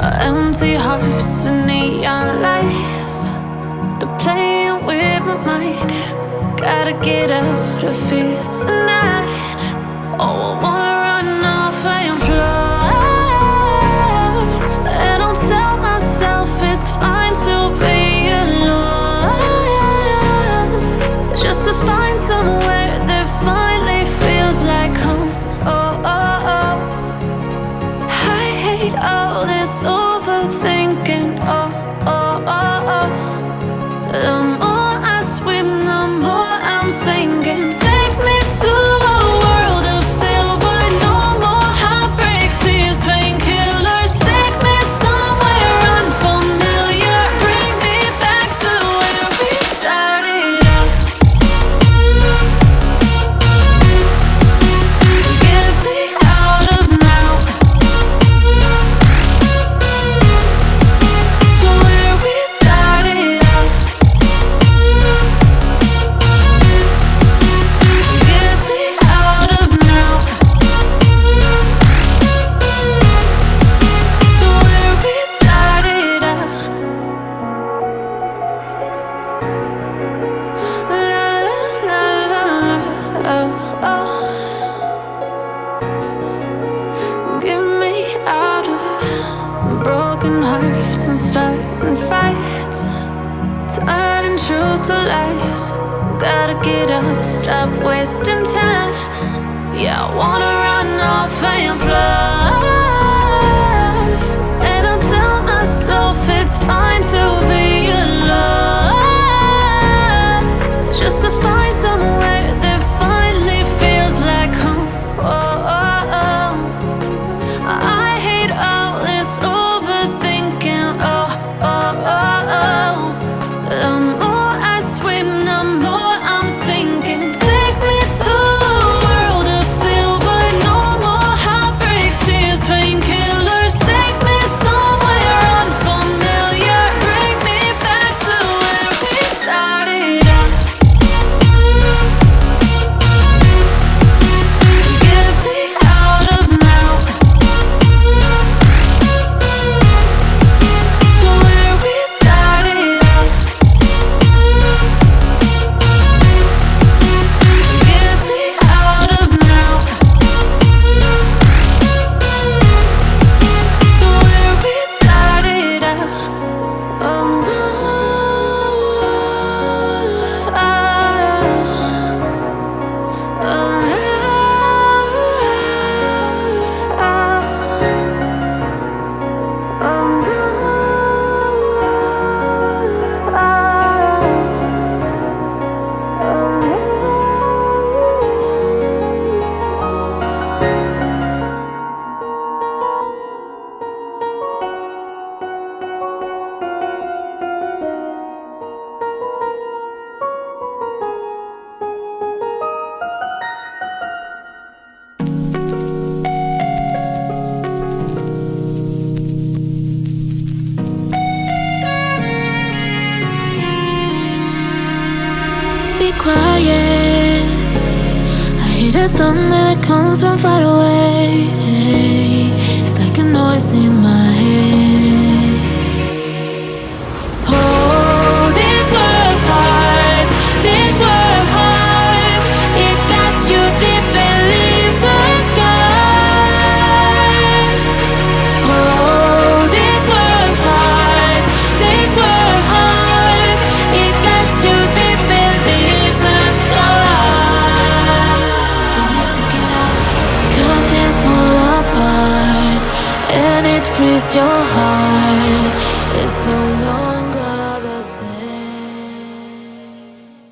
Empty hearts and neon lights, they're playing with my mind. Gotta get out of here tonight. Oh, I wanna run off and fly. And I'll tell myself it's fine to be alone, just to find somewhere that finally feels like home. Oh, oh, oh. I hate all this overthinking. Oh, oh, oh, oh. The more I swim, the more I'm sinking. Take me to a world of silver. No more heartbreaks, tears, painkillers. Take me somewhere unfamiliar. Bring me back to where we started out. Get me out of now, to where we started out. Get me out of now, to where we started out. La la la la la, oh, oh. Get me out of broken hearts and starting fights, turning truth to lies. Gotta get up, stop wasting time. Yeah, I wanna run off and fly. And I'll tell myself it's fine to be alone, just to find somewhere that finally feels like home. Oh, oh, oh. I hate all this overthinking. Oh, oh, oh, oh. The more I swim, the more I'm sinking. Take me to a world of silver. No more heartbreaks, tears, painkillers. Take me somewhere unfamiliar. Bring me back to where we started out. Get me out of now, to where we started out. Get me out of now, to where we started out. Oh no, oh Be quiet. I hear the thunder that comes from far away. It's like a noise in my head. Oh, this world heart, this world heart, it cuts you deep and leaves the sky. Oh, this world heart, it cuts you deep and leaves the sky. We need to get out, 'cause things fall apart and it frees your heart. It's no longer